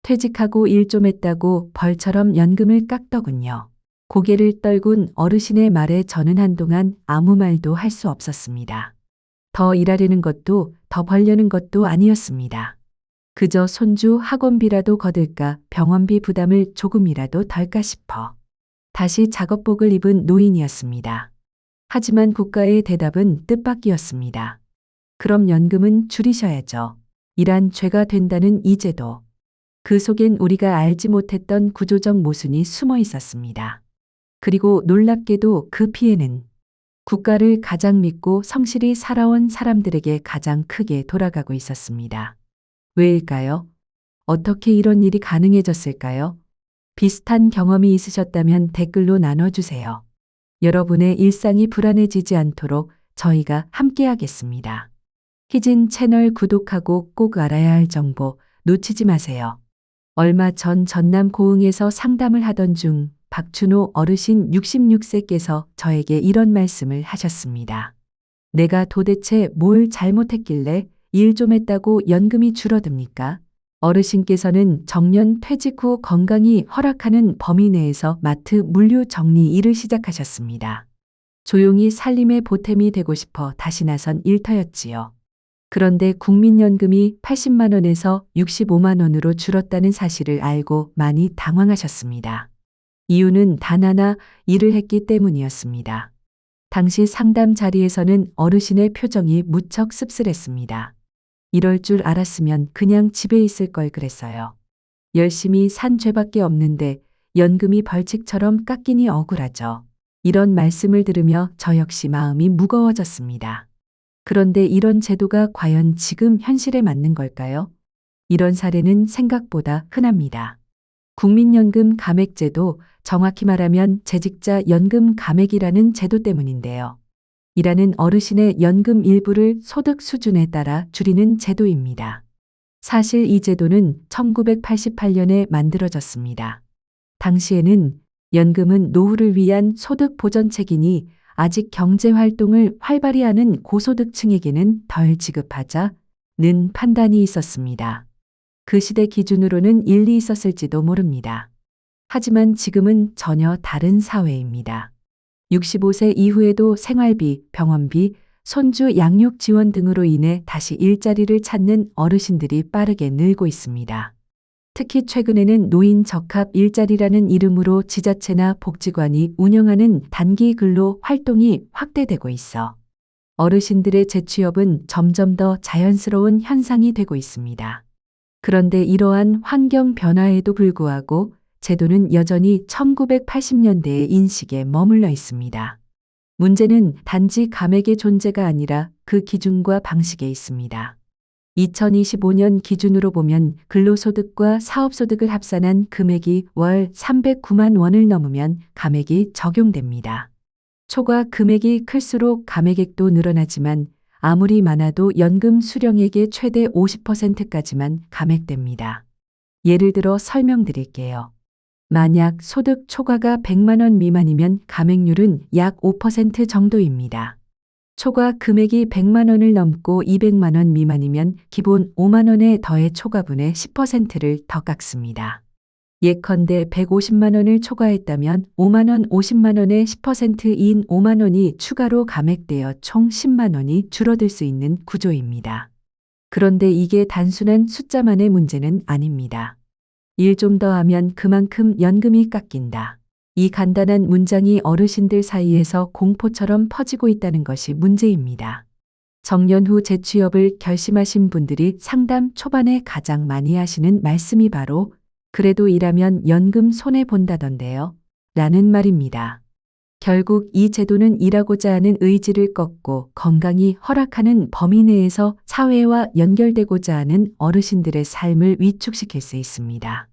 퇴직하고 일 좀 했다고 벌처럼 연금을 깎더군요. 고개를 떨군 어르신의 말에 저는 한동안 아무 말도 할 수 없었습니다. 더 일하려는 것도 더 벌려는 것도 아니었습니다. 그저 손주 학원비라도 거둘까 병원비 부담을 조금이라도 덜까 싶어 다시 작업복을 입은 노인이었습니다. 하지만 국가의 대답은 뜻밖이었습니다. 그럼 연금은 줄이셔야죠. 일한 죄가 된다는 이 제도. 그 속엔 우리가 알지 못했던 구조적 모순이 숨어 있었습니다. 그리고 놀랍게도 그 피해는 국가를 가장 믿고 성실히 살아온 사람들에게 가장 크게 돌아가고 있었습니다. 왜일까요? 어떻게 이런 일이 가능해졌을까요? 비슷한 경험이 있으셨다면 댓글로 나눠주세요. 여러분의 일상이 불안해지지 않도록 저희가 함께하겠습니다. 희진 채널 구독하고 꼭 알아야 할 정보 놓치지 마세요. 얼마 전 전남 고흥에서 상담을 하던 중 박춘호 어르신 66세께서 저에게 이런 말씀을 하셨습니다. 내가 도대체 뭘 잘못했길래 일 좀 했다고 연금이 줄어듭니까? 어르신께서는 정년 퇴직 후 건강이 허락하는 범위 내에서 마트 물류 정리 일을 시작하셨습니다. 조용히 살림의 보탬이 되고 싶어 다시 나선 일터였지요. 그런데 국민연금이 80만 원에서 65만 원으로 줄었다는 사실을 알고 많이 당황하셨습니다. 이유는 단 하나, 일을 했기 때문이었습니다. 당시 상담 자리에서는 어르신의 표정이 무척 씁쓸했습니다. 이럴 줄 알았으면 그냥 집에 있을 걸 그랬어요. 열심히 산 죄밖에 없는데 연금이 벌칙처럼 깎이니 억울하죠. 이런 말씀을 들으며 저 역시 마음이 무거워졌습니다. 그런데 이런 제도가 과연 지금 현실에 맞는 걸까요? 이런 사례는 생각보다 흔합니다. 국민연금 감액제도, 정확히 말하면 재직자 연금 감액이라는 제도 때문인데요. 일하는 어르신의 연금 일부를 소득 수준에 따라 줄이는 제도입니다. 사실 이 제도는 1988년에 만들어졌습니다. 당시에는 연금은 노후를 위한 소득 보전책이니 아직 경제활동을 활발히 하는 고소득층에게는 덜 지급하자는 판단이 있었습니다. 그 시대 기준으로는 일리 있었을지도 모릅니다. 하지만 지금은 전혀 다른 사회입니다. 65세 이후에도 생활비, 병원비, 손주 양육 지원 등으로 인해 다시 일자리를 찾는 어르신들이 빠르게 늘고 있습니다. 특히 최근에는 노인 적합 일자리라는 이름으로 지자체나 복지관이 운영하는 단기 근로 활동이 확대되고 있어 어르신들의 재취업은 점점 더 자연스러운 현상이 되고 있습니다. 그런데 이러한 환경 변화에도 불구하고 제도는 여전히 1980년대의 인식에 머물러 있습니다. 문제는 단지 감액의 존재가 아니라 그 기준과 방식에 있습니다. 2025년 기준으로 보면 근로소득과 사업소득을 합산한 금액이 월 309만 원을 넘으면 감액이 적용됩니다. 초과 금액이 클수록 감액액도 늘어나지만 아무리 많아도 연금 수령액의 최대 50%까지만 감액됩니다. 예를 들어 설명드릴게요. 만약 소득 초과가 100만 원 미만이면 감액률은 약 5% 정도입니다. 초과 금액이 100만 원을 넘고 200만 원 미만이면 기본 5만 원에 더해 초과분의 10%를 더 깎습니다. 예컨대 150만 원을 초과했다면 5만 원 50만 원의 10%인 5만 원이 추가로 감액되어 총 10만 원이 줄어들 수 있는 구조입니다. 그런데 이게 단순한 숫자만의 문제는 아닙니다. 일 좀 더 하면 그만큼 연금이 깎인다. 이 간단한 문장이 어르신들 사이에서 공포처럼 퍼지고 있다는 것이 문제입니다. 정년 후 재취업을 결심하신 분들이 상담 초반에 가장 많이 하시는 말씀이 바로 그래도 일하면 연금 손해본다던데요. 라는 말입니다. 결국 이 제도는 일하고자 하는 의지를 꺾고 건강이 허락하는 범위 내에서 사회와 연결되고자 하는 어르신들의 삶을 위축시킬 수 있습니다.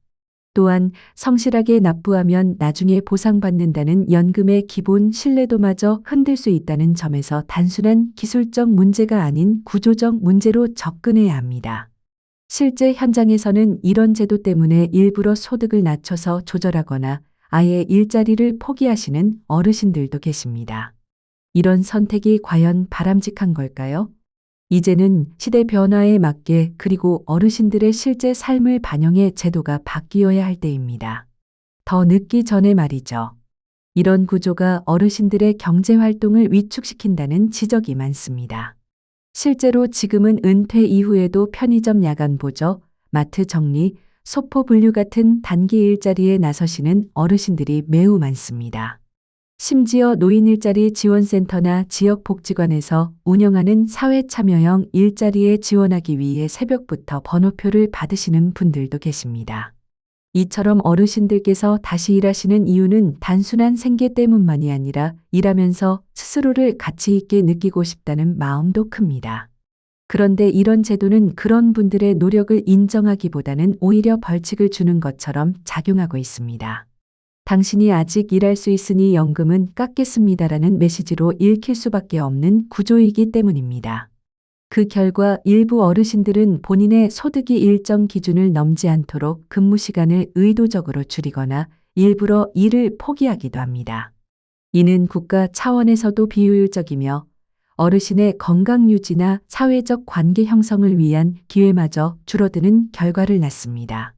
또한 성실하게 납부하면 나중에 보상받는다는 연금의 기본 신뢰도마저 흔들 수 있다는 점에서 단순한 기술적 문제가 아닌 구조적 문제로 접근해야 합니다. 실제 현장에서는 이런 제도 때문에 일부러 소득을 낮춰서 조절하거나 아예 일자리를 포기하시는 어르신들도 계십니다. 이런 선택이 과연 바람직한 걸까요? 이제는 시대 변화에 맞게 그리고 어르신들의 실제 삶을 반영해 제도가 바뀌어야 할 때입니다. 더 늦기 전에 말이죠. 이런 구조가 어르신들의 경제 활동을 위축시킨다는 지적이 많습니다. 실제로 지금은 은퇴 이후에도 편의점 야간 보조, 마트 정리, 소포 분류 같은 단기 일자리에 나서시는 어르신들이 매우 많습니다. 심지어 노인 일자리 지원센터나 지역복지관에서 운영하는 사회참여형 일자리에 지원하기 위해 새벽부터 번호표를 받으시는 분들도 계십니다. 이처럼 어르신들께서 다시 일하시는 이유는 단순한 생계 때문만이 아니라 일하면서 스스로를 가치 있게 느끼고 싶다는 마음도 큽니다. 그런데 이런 제도는 그런 분들의 노력을 인정하기보다는 오히려 벌칙을 주는 것처럼 작용하고 있습니다. 당신이 아직 일할 수 있으니 연금은 깎겠습니다라는 메시지로 읽힐 수밖에 없는 구조이기 때문입니다. 그 결과 일부 어르신들은 본인의 소득이 일정 기준을 넘지 않도록 근무 시간을 의도적으로 줄이거나 일부러 일을 포기하기도 합니다. 이는 국가 차원에서도 비효율적이며 어르신의 건강 유지나 사회적 관계 형성을 위한 기회마저 줄어드는 결과를 낳습니다.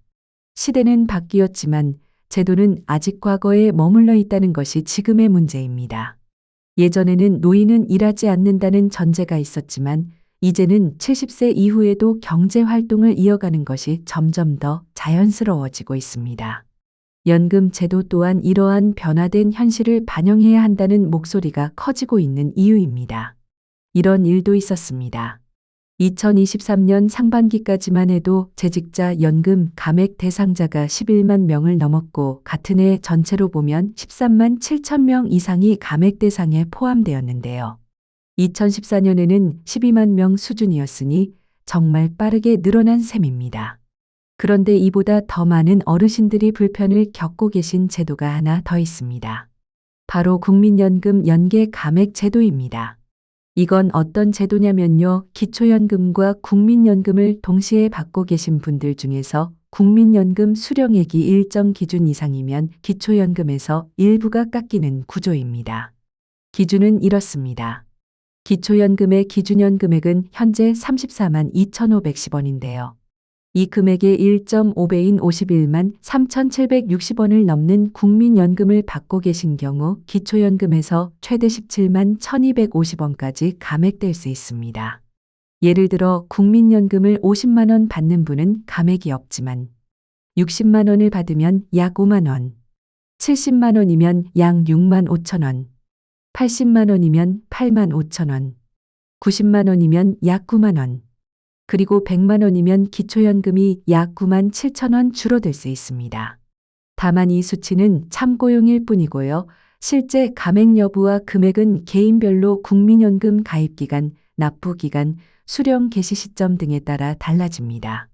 시대는 바뀌었지만 제도는 아직 과거에 머물러 있다는 것이 지금의 문제입니다. 예전에는 노인은 일하지 않는다는 전제가 있었지만 이제는 70세 이후에도 경제 활동을 이어가는 것이 점점 더 자연스러워지고 있습니다. 연금 제도 또한 이러한 변화된 현실을 반영해야 한다는 목소리가 커지고 있는 이유입니다. 이런 일도 있었습니다. 2023년 상반기까지만 해도 재직자 연금 감액 대상자가 11만 명을 넘었고 같은 해 전체로 보면 13만 7천 명 이상이 감액 대상에 포함되었는데요. 2014년에는 12만 명 수준이었으니 정말 빠르게 늘어난 셈입니다. 그런데 이보다 더 많은 어르신들이 불편을 겪고 계신 제도가 하나 더 있습니다. 바로 국민연금 연계 감액 제도입니다. 이건 어떤 제도냐면요. 기초연금과 국민연금을 동시에 받고 계신 분들 중에서 국민연금 수령액이 일정 기준 이상이면 기초연금에서 일부가 깎이는 구조입니다. 기준은 이렇습니다. 기초연금의 기준연 금액은 현재 34만 2,510원인데요. 이 금액의 1.5배인 51만 3,760원을 넘는 국민연금을 받고 계신 경우 기초연금에서 최대 17만 1,250원까지 감액될 수 있습니다. 예를 들어 국민연금을 50만 원 받는 분은 감액이 없지만 60만 원을 받으면 약 5만 원, 70만 원이면 약 6만 5천 원, 80만 원이면 8만 5천 원, 90만 원이면 약 9만 원, 그리고 100만 원이면 기초연금이 약 9만 7천 원 줄어들 수 있습니다. 다만 이 수치는 참고용일 뿐이고요. 실제 감액 여부와 금액은 개인별로 국민연금 가입기간, 납부기간, 수령 개시 시점 등에 따라 달라집니다.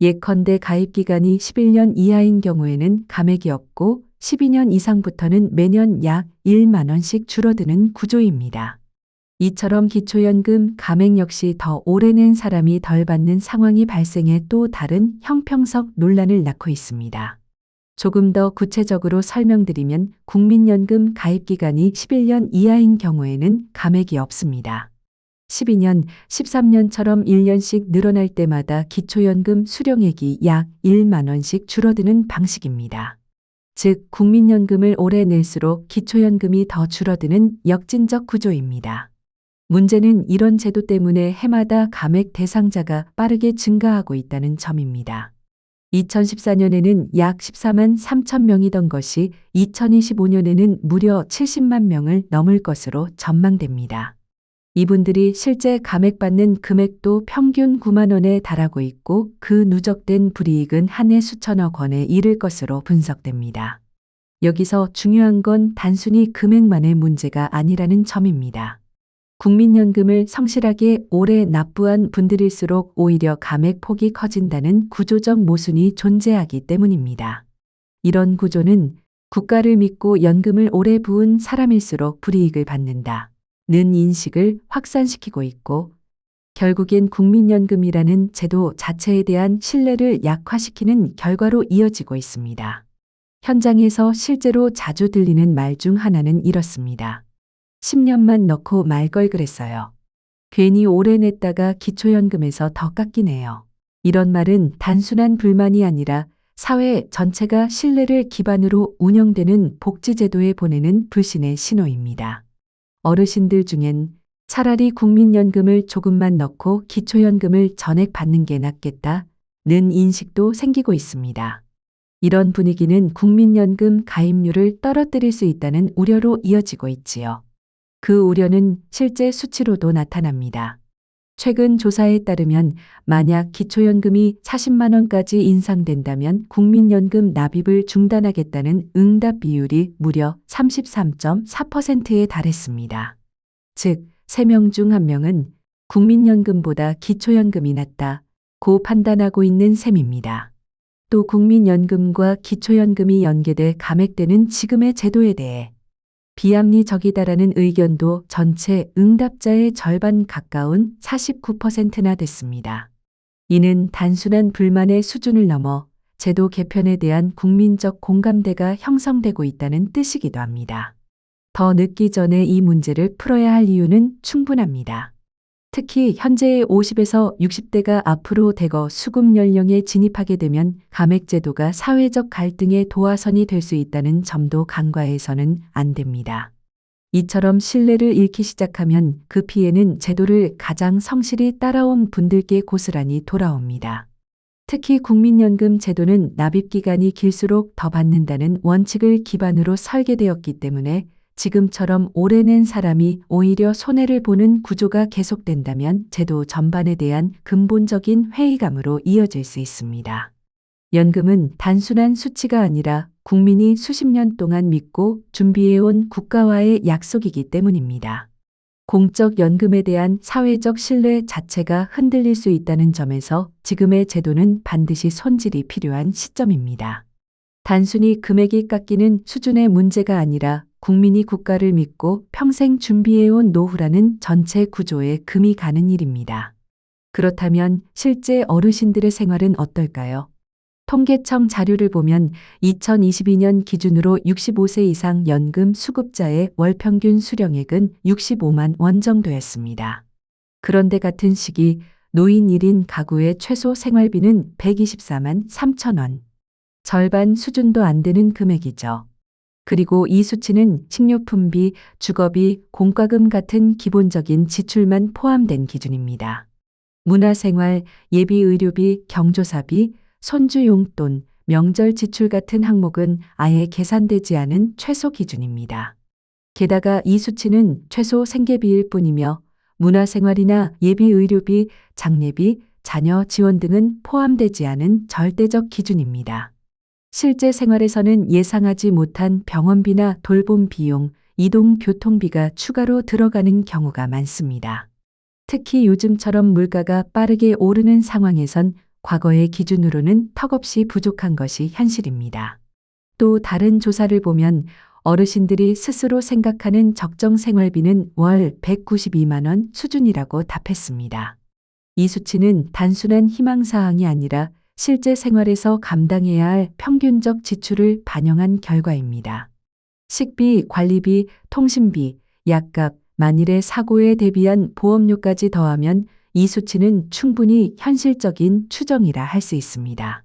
예컨대 가입기간이 11년 이하인 경우에는 감액이 없고 12년 이상부터는 매년 약 1만 원씩 줄어드는 구조입니다. 이처럼 기초연금 감액 역시 더 오래 낸 사람이 덜 받는 상황이 발생해 또 다른 형평성 논란을 낳고 있습니다. 조금 더 구체적으로 설명드리면 국민연금 가입기간이 11년 이하인 경우에는 감액이 없습니다. 12년, 13년처럼 1년씩 늘어날 때마다 기초연금 수령액이 약 1만 원씩 줄어드는 방식입니다. 즉, 국민연금을 오래 낼수록 기초연금이 더 줄어드는 역진적 구조입니다. 문제는 이런 제도 때문에 해마다 감액 대상자가 빠르게 증가하고 있다는 점입니다. 2014년에는 약 14만 3천 명이던 것이 2025년에는 무려 70만 명을 넘을 것으로 전망됩니다. 이분들이 실제 감액받는 금액도 평균 9만 원에 달하고 있고 그 누적된 불이익은 한 해 수천억 원에 이를 것으로 분석됩니다. 여기서 중요한 건 단순히 금액만의 문제가 아니라는 점입니다. 국민연금을 성실하게 오래 납부한 분들일수록 오히려 감액 폭이 커진다는 구조적 모순이 존재하기 때문입니다. 이런 구조는 국가를 믿고 연금을 오래 부은 사람일수록 불이익을 받는다는 인식을 확산시키고 있고 결국엔 국민연금이라는 제도 자체에 대한 신뢰를 약화시키는 결과로 이어지고 있습니다. 현장에서 실제로 자주 들리는 말 중 하나는 이렇습니다. 10년만 넣고 말 걸 그랬어요. 괜히 오래 냈다가 기초연금에서 더 깎이네요. 이런 말은 단순한 불만이 아니라 사회 전체가 신뢰를 기반으로 운영되는 복지제도에 보내는 불신의 신호입니다. 어르신들 중엔 차라리 국민연금을 조금만 넣고 기초연금을 전액 받는 게 낫겠다는 인식도 생기고 있습니다. 이런 분위기는 국민연금 가입률을 떨어뜨릴 수 있다는 우려로 이어지고 있지요. 그 우려는 실제 수치로도 나타납니다. 최근 조사에 따르면 만약 기초연금이 40만 원까지 인상된다면 국민연금 납입을 중단하겠다는 응답 비율이 무려 33.4%에 달했습니다. 즉, 3명 중 1명은 국민연금보다 기초연금이 낫다고 판단하고 있는 셈입니다. 또 국민연금과 기초연금이 연계돼 감액되는 지금의 제도에 대해 비합리적이다라는 의견도 전체 응답자의 절반 가까운 49%나 됐습니다. 이는 단순한 불만의 수준을 넘어 제도 개편에 대한 국민적 공감대가 형성되고 있다는 뜻이기도 합니다. 더 늦기 전에 이 문제를 풀어야 할 이유는 충분합니다. 특히 현재의 50에서 60대가 앞으로 대거 수급 연령에 진입하게 되면 감액제도가 사회적 갈등의 도화선이 될 수 있다는 점도 간과해서는 안 됩니다. 이처럼 신뢰를 잃기 시작하면 그 피해는 제도를 가장 성실히 따라온 분들께 고스란히 돌아옵니다. 특히 국민연금 제도는 납입기간이 길수록 더 받는다는 원칙을 기반으로 설계되었기 때문에 지금처럼 오래 낸 사람이 오히려 손해를 보는 구조가 계속된다면 제도 전반에 대한 근본적인 회의감으로 이어질 수 있습니다. 연금은 단순한 수치가 아니라 국민이 수십 년 동안 믿고 준비해온 국가와의 약속이기 때문입니다. 공적 연금에 대한 사회적 신뢰 자체가 흔들릴 수 있다는 점에서 지금의 제도는 반드시 손질이 필요한 시점입니다. 단순히 금액이 깎이는 수준의 문제가 아니라 국민이 국가를 믿고 평생 준비해온 노후라는 전체 구조에 금이 가는 일입니다. 그렇다면 실제 어르신들의 생활은 어떨까요? 통계청 자료를 보면 2022년 기준으로 65세 이상 연금 수급자의 월 평균 수령액은 65만 원 정도였습니다. 그런데 같은 시기 노인 1인 가구의 최소 생활비는 124만 3천 원. 절반 수준도 안 되는 금액이죠. 그리고 이 수치는 식료품비, 주거비, 공과금 같은 기본적인 지출만 포함된 기준입니다. 문화생활, 예비의료비, 경조사비, 손주 용돈, 명절 지출 같은 항목은 아예 계산되지 않은 최소 기준입니다. 게다가 이 수치는 최소 생계비일 뿐이며 문화생활이나 예비의료비, 장례비, 자녀 지원 등은 포함되지 않은 절대적 기준입니다. 실제 생활에서는 예상하지 못한 병원비나 돌봄 비용, 이동 교통비가 추가로 들어가는 경우가 많습니다. 특히 요즘처럼 물가가 빠르게 오르는 상황에선 과거의 기준으로는 턱없이 부족한 것이 현실입니다. 또 다른 조사를 보면 어르신들이 스스로 생각하는 적정 생활비는 월 192만 원 수준이라고 답했습니다. 이 수치는 단순한 희망사항이 아니라 실제 생활에서 감당해야 할 평균적 지출을 반영한 결과입니다. 식비, 관리비, 통신비, 약값, 만일의 사고에 대비한 보험료까지 더하면 이 수치는 충분히 현실적인 추정이라 할 수 있습니다.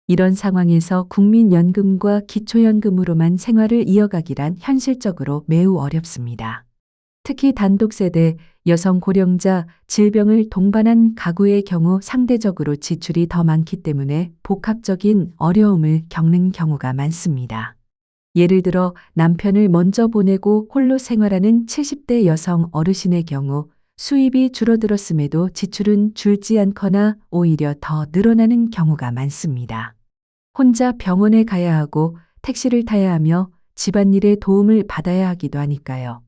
이런 상황에서 국민연금과 기초연금으로만 생활을 이어가기란 현실적으로 매우 어렵습니다. 특히 단독세대, 여성 고령자, 질병을 동반한 가구의 경우 상대적으로 지출이 더 많기 때문에 복합적인 어려움을 겪는 경우가 많습니다. 예를 들어 남편을 먼저 보내고 홀로 생활하는 70대 여성 어르신의 경우 수입이 줄어들었음에도 지출은 줄지 않거나 오히려 더 늘어나는 경우가 많습니다. 혼자 병원에 가야 하고 택시를 타야 하며 집안일에 도움을 받아야 하기도 하니까요.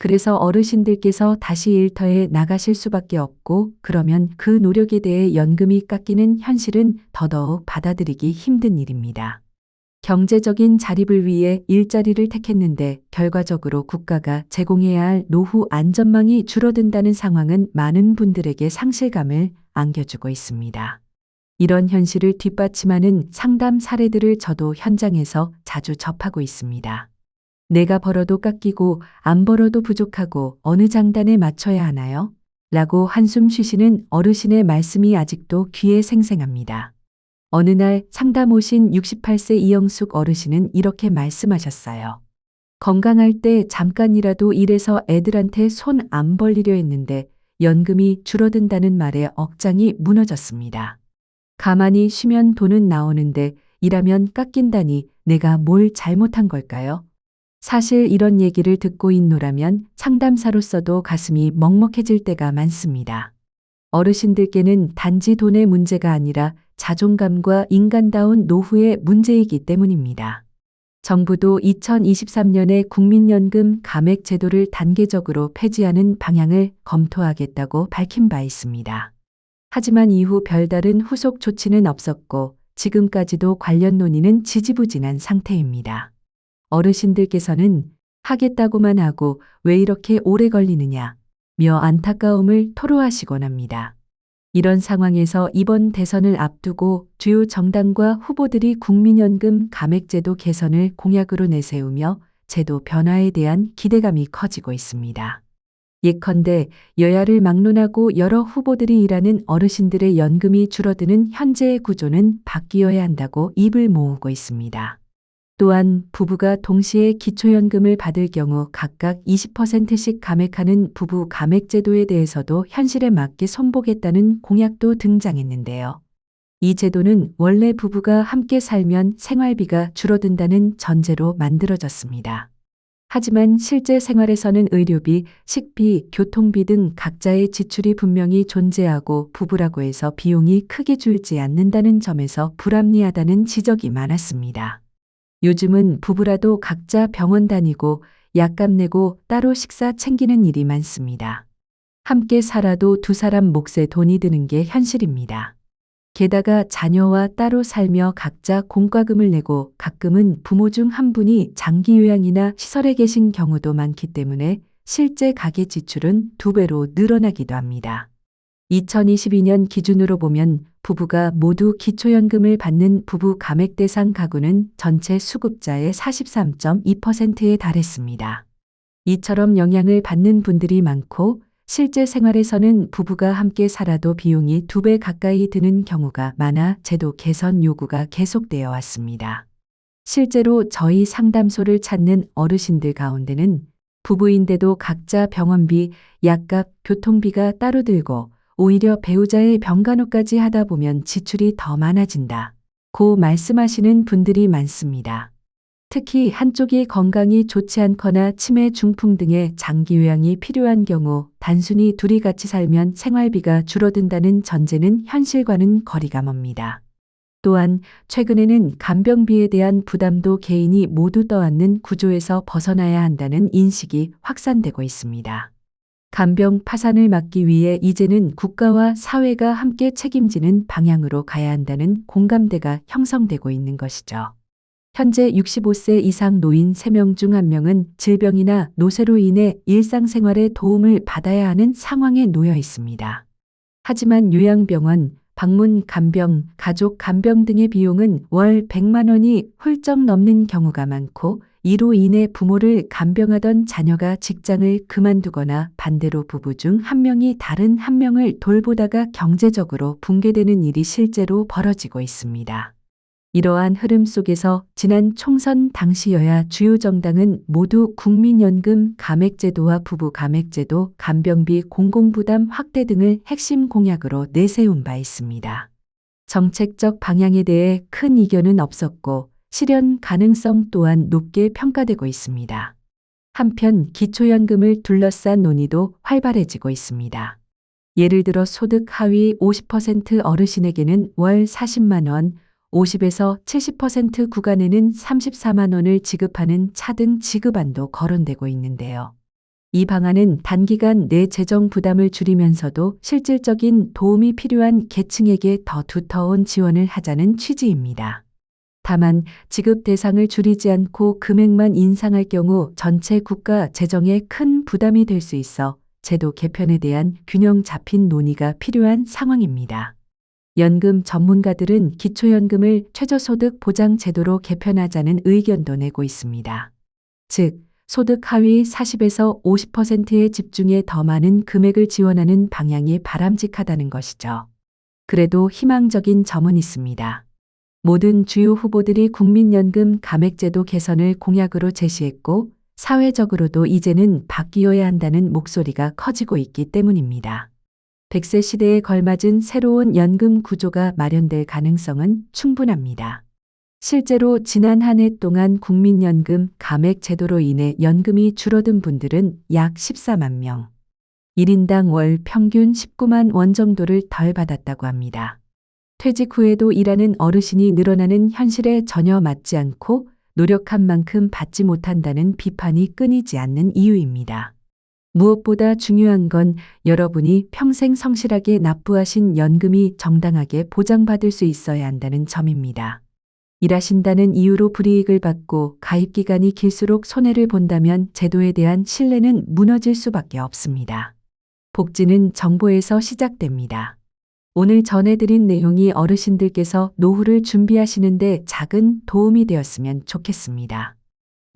그래서 어르신들께서 다시 일터에 나가실 수밖에 없고 그러면 그 노력에 대해 연금이 깎이는 현실은 더더욱 받아들이기 힘든 일입니다. 경제적인 자립을 위해 일자리를 택했는데 결과적으로 국가가 제공해야 할 노후 안전망이 줄어든다는 상황은 많은 분들에게 상실감을 안겨주고 있습니다. 이런 현실을 뒷받침하는 상담 사례들을 저도 현장에서 자주 접하고 있습니다. 내가 벌어도 깎이고 안 벌어도 부족하고 어느 장단에 맞춰야 하나요? 라고 한숨 쉬시는 어르신의 말씀이 아직도 귀에 생생합니다. 어느 날 상담 오신 68세 이영숙 어르신은 이렇게 말씀하셨어요. 건강할 때 잠깐이라도 일해서 애들한테 손 안 벌리려 했는데 연금이 줄어든다는 말에 억장이 무너졌습니다. 가만히 쉬면 돈은 나오는데 일하면 깎인다니 내가 뭘 잘못한 걸까요? 사실 이런 얘기를 듣고 있노라면 상담사로서도 가슴이 먹먹해질 때가 많습니다. 어르신들께는 단지 돈의 문제가 아니라 자존감과 인간다운 노후의 문제이기 때문입니다. 정부도 2023년에 국민연금 감액 제도를 단계적으로 폐지하는 방향을 검토하겠다고 밝힌 바 있습니다. 하지만 이후 별다른 후속 조치는 없었고 지금까지도 관련 논의는 지지부진한 상태입니다. 어르신들께서는 하겠다고만 하고 왜 이렇게 오래 걸리느냐 며 안타까움을 토로하시곤 합니다. 이런 상황에서 이번 대선을 앞두고 주요 정당과 후보들이 국민연금 감액제도 개선을 공약으로 내세우며 제도 변화에 대한 기대감이 커지고 있습니다. 예컨대 여야를 막론하고 여러 후보들이 일하는 어르신들의 연금이 줄어드는 현재의 구조는 바뀌어야 한다고 입을 모으고 있습니다. 또한 부부가 동시에 기초연금을 받을 경우 각각 20%씩 감액하는 부부 감액제도에 대해서도 현실에 맞게 손보겠다는 공약도 등장했는데요. 이 제도는 원래 부부가 함께 살면 생활비가 줄어든다는 전제로 만들어졌습니다. 하지만 실제 생활에서는 의료비, 식비, 교통비 등 각자의 지출이 분명히 존재하고 부부라고 해서 비용이 크게 줄지 않는다는 점에서 불합리하다는 지적이 많았습니다. 요즘은 부부라도 각자 병원 다니고 약값 내고 따로 식사 챙기는 일이 많습니다. 함께 살아도 두 사람 몫에 돈이 드는 게 현실입니다. 게다가 자녀와 따로 살며 각자 공과금을 내고 가끔은 부모 중 한 분이 장기 요양이나 시설에 계신 경우도 많기 때문에 실제 가계 지출은 2배로 늘어나기도 합니다. 2022년 기준으로 보면 부부가 모두 기초연금을 받는 부부 감액 대상 가구는 전체 수급자의 43.2%에 달했습니다. 이처럼 영향을 받는 분들이 많고 실제 생활에서는 부부가 함께 살아도 비용이 2배 가까이 드는 경우가 많아 제도 개선 요구가 계속되어 왔습니다. 실제로 저희 상담소를 찾는 어르신들 가운데는 부부인데도 각자 병원비, 약값, 교통비가 따로 들고 오히려 배우자의 병간호까지 하다 보면 지출이 더 많아진다. 고 말씀하시는 분들이 많습니다. 특히 한쪽이 건강이 좋지 않거나 치매 중풍 등의 장기 요양이 필요한 경우 단순히 둘이 같이 살면 생활비가 줄어든다는 전제는 현실과는 거리가 멉니다. 또한 최근에는 간병비에 대한 부담도 개인이 모두 떠안는 구조에서 벗어나야 한다는 인식이 확산되고 있습니다. 간병 파산을 막기 위해 이제는 국가와 사회가 함께 책임지는 방향으로 가야 한다는 공감대가 형성되고 있는 것이죠. 현재 65세 이상 노인 3명 중 1명은 질병이나 노쇠로 인해 일상생활에 도움을 받아야 하는 상황에 놓여 있습니다. 하지만 요양병원, 방문 간병, 가족 간병 등의 비용은 월 100만 원이 훌쩍 넘는 경우가 많고 이로 인해 부모를 간병하던 자녀가 직장을 그만두거나 반대로 부부 중 1명이 다른 1명을 돌보다가 경제적으로 붕괴되는 일이 실제로 벌어지고 있습니다. 이러한 흐름 속에서 지난 총선 당시 여야 주요 정당은 모두 국민연금 감액제도와 부부 감액제도, 간병비 공공부담 확대 등을 핵심 공약으로 내세운 바 있습니다. 정책적 방향에 대해 큰 이견은 없었고 실현 가능성 또한 높게 평가되고 있습니다. 한편 기초연금을 둘러싼 논의도 활발해지고 있습니다. 예를 들어 소득 하위 50% 어르신에게는 월 40만 원, 50에서 70% 구간에는 34만 원을 지급하는 차등 지급안도 거론되고 있는데요. 이 방안은 단기간 내 재정 부담을 줄이면서도 실질적인 도움이 필요한 계층에게 더 두터운 지원을 하자는 취지입니다. 다만 지급 대상을 줄이지 않고 금액만 인상할 경우 전체 국가 재정에 큰 부담이 될 수 있어 제도 개편에 대한 균형 잡힌 논의가 필요한 상황입니다. 연금 전문가들은 기초연금을 최저소득 보장 제도로 개편하자는 의견도 내고 있습니다. 즉, 소득 하위 40에서 50%의 집중에 더 많은 금액을 지원하는 방향이 바람직하다는 것이죠. 그래도 희망적인 점은 있습니다. 모든 주요 후보들이 국민연금 감액제도 개선을 공약으로 제시했고 사회적으로도 이제는 바뀌어야 한다는 목소리가 커지고 있기 때문입니다. 100세 시대에 걸맞은 새로운 연금 구조가 마련될 가능성은 충분합니다. 실제로 지난 한 해 동안 국민연금 감액 제도로 인해 연금이 줄어든 분들은 약 14만 명, 1인당 월 평균 19만 원 정도를 덜 받았다고 합니다. 퇴직 후에도 일하는 어르신이 늘어나는 현실에 전혀 맞지 않고 노력한 만큼 받지 못한다는 비판이 끊이지 않는 이유입니다. 무엇보다 중요한 건 여러분이 평생 성실하게 납부하신 연금이 정당하게 보장받을 수 있어야 한다는 점입니다. 일하신다는 이유로 불이익을 받고 가입 기간이 길수록 손해를 본다면 제도에 대한 신뢰는 무너질 수밖에 없습니다. 복지는 정보에서 시작됩니다. 오늘 전해드린 내용이 어르신들께서 노후를 준비하시는데 작은 도움이 되었으면 좋겠습니다.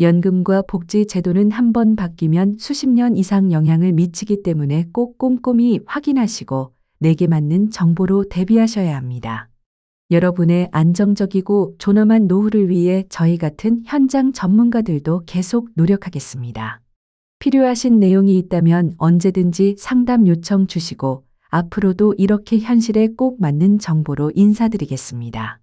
연금과 복지 제도는 한번 바뀌면 수십 년 이상 영향을 미치기 때문에 꼭 꼼꼼히 확인하시고 내게 맞는 정보로 대비하셔야 합니다. 여러분의 안정적이고 존엄한 노후를 위해 저희 같은 현장 전문가들도 계속 노력하겠습니다. 필요하신 내용이 있다면 언제든지 상담 요청 주시고 앞으로도 이렇게 현실에 꼭 맞는 정보로 인사드리겠습니다.